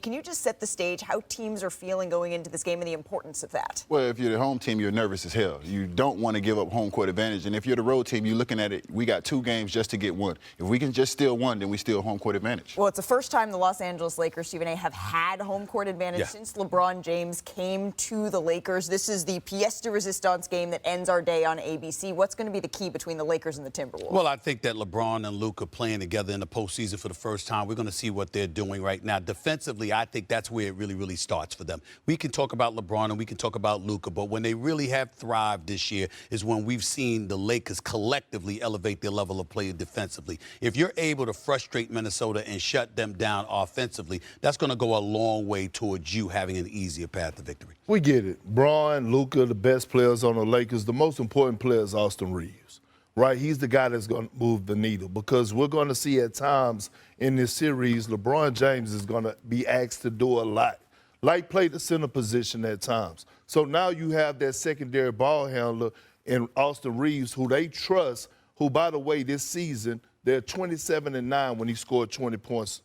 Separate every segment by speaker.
Speaker 1: Can you just set the stage how teams are feeling going into this game and the importance of that?
Speaker 2: Well, if you're the home team, you're nervous as hell. You don't want to give up home court advantage. And if you're the road team, you're looking at it, we got 2 games just to get 1. If we can just steal 1, then we steal home court advantage.
Speaker 1: Well, it's the first time the Los Angeles Lakers, Stephen A., have had home court advantage since LeBron James came to the Lakers. This is the pièce de résistance game that ends our day on ABC. What's going to be the key between the Lakers and the Timberwolves?
Speaker 3: Well, I think that LeBron and Luka playing together in the postseason for the first time, we're going to see what they're doing right now. Defensively, I think that's where it really starts for them. We can talk about LeBron and we can talk about Luka, but when they really have thrived this year is when we've seen the Lakers collectively elevate their level of play defensively. If you're able to frustrate Minnesota and shut them down offensively, that's going to go a long way towards you having an easier path to victory.
Speaker 4: We get it. Bron, Luka, the best players on the Lakers. The most important player is Austin Reeves, right? He's the guy that's going to move the needle because we're going to see at times in this series, LeBron James is going to be asked to do a lot. Like play the center position at times. So now you have that secondary ball handler in Austin Reeves, who they trust, who, by the way, this season, they're 27-9 when he scored 20 points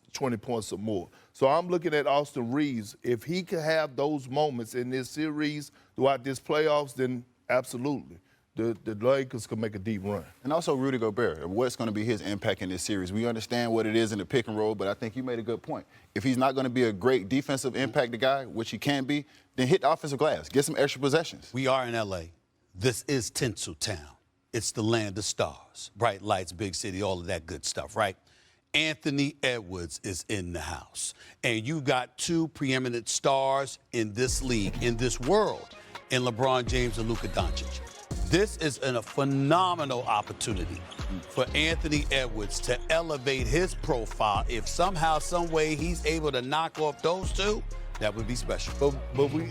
Speaker 4: or more. So I'm looking at Austin Reeves. If he can have those moments in this series throughout this playoffs, then absolutely. The Lakers can make a deep run.
Speaker 2: And also Rudy Gobert, what's going to be his impact in this series? We understand what it is in the pick and roll, but I think you made a good point. If he's not going to be a great defensive impact guy, which he can be, then hit the offensive glass. Get some extra possessions.
Speaker 3: We are in L.A. This is Tinseltown. It's the land of stars, bright lights, big city, all of that good stuff, right? Anthony Edwards is in the house. And you got 2 preeminent stars in this league, in this world, in LeBron James and Luka Doncic. This is a phenomenal opportunity for Anthony Edwards to elevate his profile. If somehow, some way he's able to knock off those 2, that would be special.
Speaker 4: But we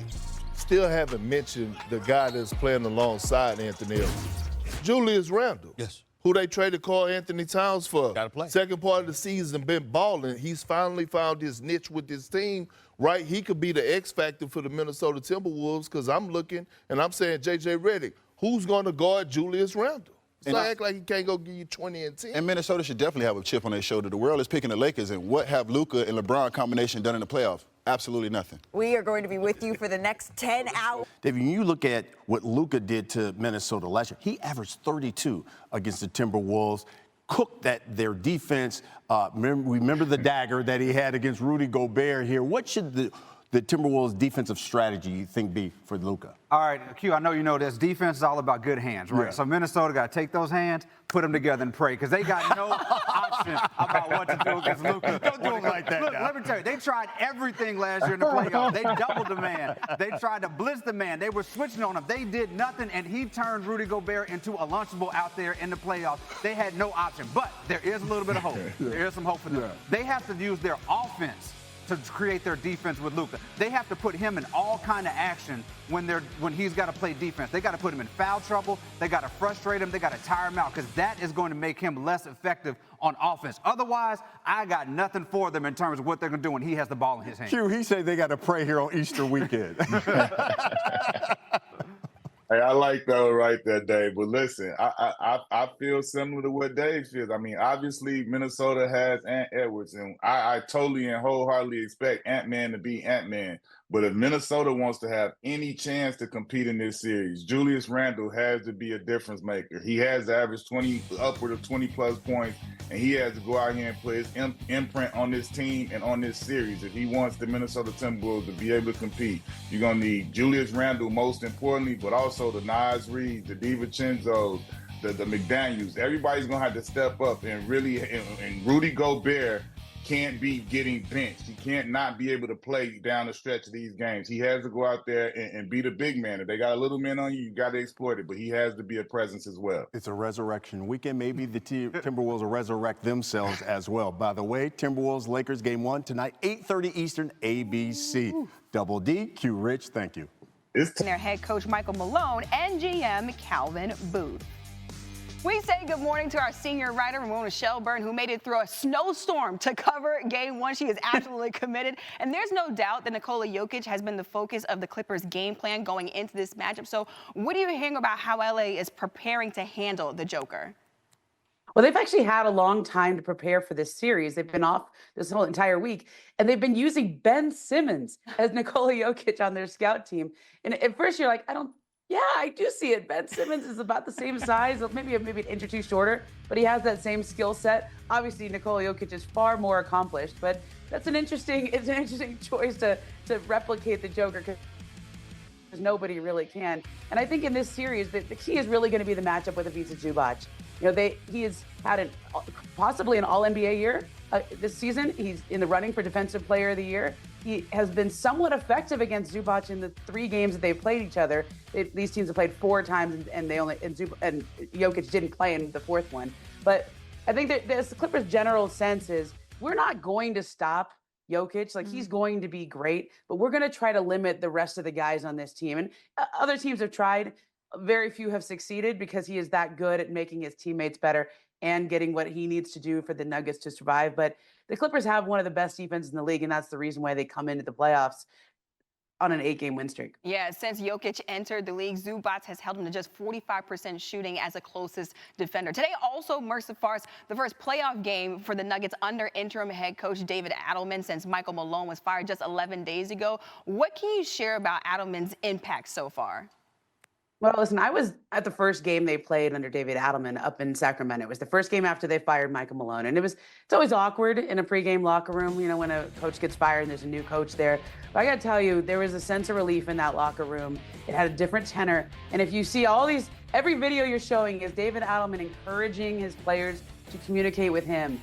Speaker 4: still haven't mentioned the guy that's playing alongside Anthony Edwards, Julius Randle.
Speaker 3: Yes.
Speaker 4: Who they traded Karl Anthony Towns for.
Speaker 3: Gotta play.
Speaker 4: Second part of the season, been balling. He's finally found his niche with his team, right? He could be the X factor for the Minnesota Timberwolves because I'm looking and I'm saying, J.J. Redick, who's going to guard Julius Randle? So act like he can't go give you 20 and 10.
Speaker 2: And Minnesota should definitely have a chip on their shoulder. The world is picking the Lakers, and what have Luka and LeBron combination done in the playoffs? Absolutely nothing.
Speaker 1: We are going to be with you for the next 10 hours.
Speaker 5: David, when you look at what Luka did to Minnesota last year, he averaged 32 against the Timberwolves, cooked their defense. Remember the dagger that he had against Rudy Gobert here. What should the Timberwolves' defensive strategy, you think, be for Luka?
Speaker 6: All right, Q, I know you know this. Defense is all about good hands, right?
Speaker 5: Yeah.
Speaker 6: So Minnesota got to take those hands, put them together and pray, because they got no option about what to do against Luka.
Speaker 5: Don't do him like that.
Speaker 6: Look,
Speaker 5: now.
Speaker 6: let me tell you, they tried everything last year in the playoffs. They doubled the man. They tried to blitz the man. They were switching on him. They did nothing, and he turned Rudy Gobert into a Lunchable out there in the playoffs. They had no option, but there is a little bit of hope. There is some hope for them. They have to use their offense to create their defense with Luka. They have to put him in all kind of action when he's got to play defense. They got to put him in foul trouble. They got to frustrate him. They got to tire him out because that is going to make him less effective on offense. Otherwise, I got nothing for them in terms of what they're going to do when he has the ball in his hand.
Speaker 5: Q, he said they got to pray here on Easter weekend.
Speaker 7: Hey, I like that right there, Dave. But listen, I feel similar to what Dave feels. I mean, obviously, Minnesota has Ant Edwards, and I totally and wholeheartedly expect Ant-Man to be Ant-Man. But if Minnesota wants to have any chance to compete in this series, Julius Randle has to be a difference maker. He has to average upward of 20-plus points, and he has to go out here and put his imprint on this team and on this series. If he wants the Minnesota Timberwolves to be able to compete, you're going to need Julius Randle most importantly, but also the Nas Reeds, the DiVincenzo's, the McDaniels. Everybody's going to have to step up and really, and Rudy Gobert can't be getting benched. He can't not be able to play down the stretch of these games. He has to go out there and be the big man. If they got a little man on you, you got to exploit it, but he has to be a presence as well.
Speaker 5: It's a resurrection weekend. Maybe the Timberwolves will resurrect themselves as well. By the way, Timberwolves-Lakers game 1 tonight, 8:30 Eastern, ABC. Double D, Q Rich, thank you.
Speaker 8: Their head coach Michael Malone and GM Calvin Booth. We say good morning to our senior writer, Ramona Shelburne, who made it through a snowstorm to cover Game 1. She is absolutely committed. And there's no doubt that Nikola Jokic has been the focus of the Clippers' game plan going into this matchup. So what are you hearing about how LA is preparing to handle the Joker?
Speaker 9: Well, they've actually had a long time to prepare for this series. They've been off this whole entire week, and they've been using Ben Simmons as Nikola Jokic on their scout team. And at first, you're like, yeah, I do see it. Ben Simmons is about the same size, maybe an inch or two shorter, but he has that same skill set. Obviously, Nikola Jokic is far more accomplished, but it's an interesting choice to replicate the Joker, because nobody really can. And I think in this series, the key is really going to be the matchup with Ivica Zubac. He has had possibly an All-NBA year this season. He's in the running for Defensive Player of the Year. He has been somewhat effective against Zubac in the 3 games that they've played each other. These teams have played 4 times, and Jokic didn't play in the 4th one. But I think that the Clippers' general sense is we're not going to stop Jokic. Like, he's going to be great, but we're going to try to limit the rest of the guys on this team. And other teams have tried. Very few have succeeded because he is that good at making his teammates better and getting what he needs to do for the Nuggets to survive. But the Clippers have one of the best defenses in the league, and that's the reason why they come into the playoffs on an 8-game win streak.
Speaker 8: Yeah, since Jokic entered the league, Zubac has held him to just 45% shooting as the closest defender. Today also marks the first playoff game for the Nuggets under interim head coach David Adelman since Michael Malone was fired just 11 days ago. What can you share about Adelman's impact so far?
Speaker 9: Well, listen, I was at the first game they played under David Adelman up in Sacramento. It was the first game after they fired Michael Malone. And it's always awkward in a pregame locker room, when a coach gets fired and there's a new coach there. But I got to tell you, there was a sense of relief in that locker room. It had a different tenor. And if you see every video you're showing is David Adelman encouraging his players to communicate with him.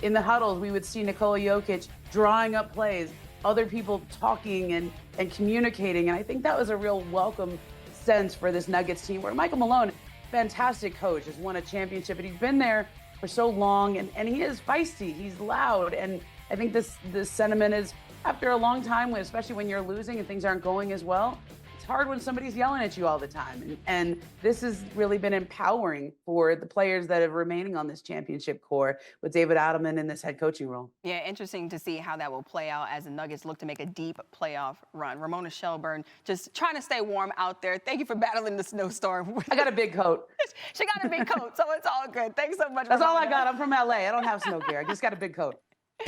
Speaker 9: In the huddles, we would see Nikola Jokic drawing up plays, other people talking and communicating. And I think that was a real welcome sense for this Nuggets team, where Michael Malone, fantastic coach, has won a championship, but he's been there for so long, and he is feisty, he's loud, and I think this sentiment is, after a long time, especially when you're losing and things aren't going as well, it's hard when somebody's yelling at you all the time, and this has really been empowering for the players that are remaining on this championship core with David Adelman in this head coaching role.
Speaker 8: Yeah, interesting to see how that will play out as the Nuggets look to make a deep playoff run. Ramona Shelburne just trying to stay warm out there. Thank you for battling the snowstorm.
Speaker 9: I got a big coat.
Speaker 8: She got a big coat, so it's all good. Thanks so much,
Speaker 9: That's
Speaker 8: Ramona.
Speaker 9: all I got. I'm from LA. I don't have snow gear. I just got a big coat.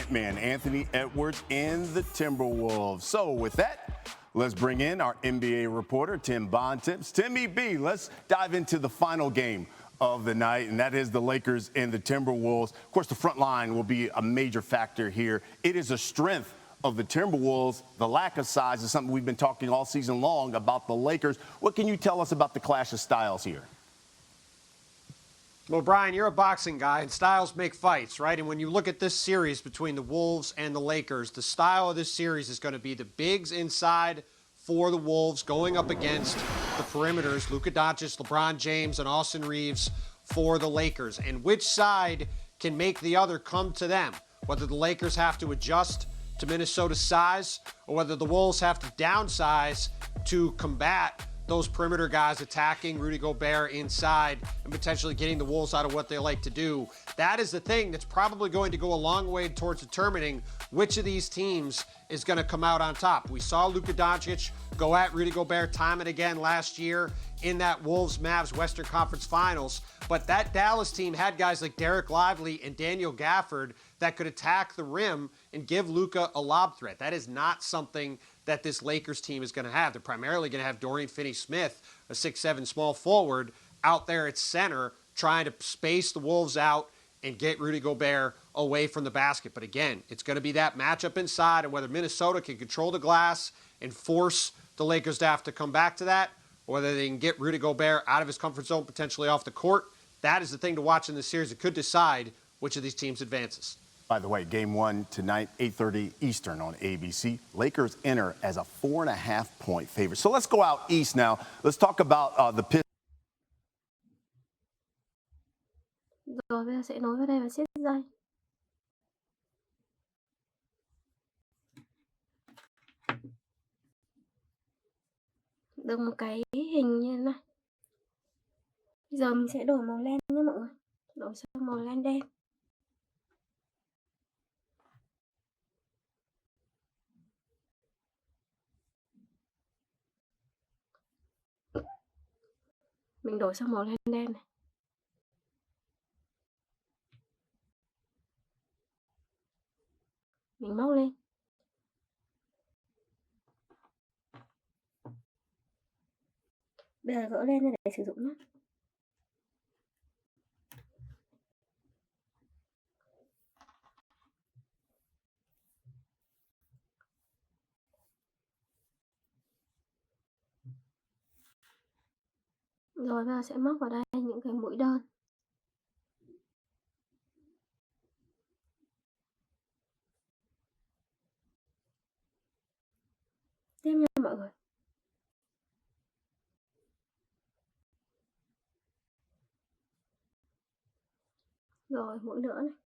Speaker 5: Man, Anthony Edwards and the Timberwolves. So with that, let's bring in our NBA reporter, Tim Bontemps. Timmy B, let's dive into the final game of the night, and that is the Lakers and the Timberwolves. Of course, the front line will be a major factor here. It is a strength of the Timberwolves. The lack of size is something we've been talking all season long about the Lakers. What can you tell us about the clash of styles here?
Speaker 10: Well, Brian, you're a boxing guy, and styles make fights, right? And when you look at this series between the Wolves and the Lakers, the style of this series is going to be the bigs inside for the Wolves going up against the perimeters, Luka Doncic, LeBron James, and Austin Reeves for the Lakers. And which side can make the other come to them? Whether the Lakers have to adjust to Minnesota's size or whether the Wolves have to downsize to combat those perimeter guys attacking Rudy Gobert inside and potentially getting the Wolves out of what they like to do. That is the thing that's probably going to go a long way towards determining which of these teams is going to come out on top. We saw Luka Doncic go at Rudy Gobert time and again last year in that Wolves-Mavs Western Conference Finals, but that Dallas team had guys like Derek Lively and Daniel Gafford that could attack the rim and give Luka a lob threat. That is not something that this Lakers team is going to have. They're primarily going to have Dorian Finney-Smith, a 6'7" small forward, out there at center trying to space the Wolves out and get Rudy Gobert away from the basket. But again, it's going to be that matchup inside and whether Minnesota can control the glass and force the Lakers to have to come back to that, or whether they can get Rudy Gobert out of his comfort zone, potentially off the court. That is the thing to watch in this series. It could decide which of these teams advances.
Speaker 5: By the way, game 1 tonight, 8:30 Eastern on ABC. Lakers enter as a 4.5-point favorite. So let's go out east now. Let's talk about the Pistons.
Speaker 11: Rồi bây giờ sẽ nối vào đây và siết dây. Được một cái hình như thế này. Bây giờ mình sẽ đổi màu len nhé mọi người. Đổi sang màu len đen. Mình đổi sang màu len đen này. Mình móc lên. Bây giờ gỡ lên để sử dụng nhé. Rồi bây giờ sẽ móc vào đây những cái mũi đơn. Tiếp nha mọi người. Rồi mũi nữa này.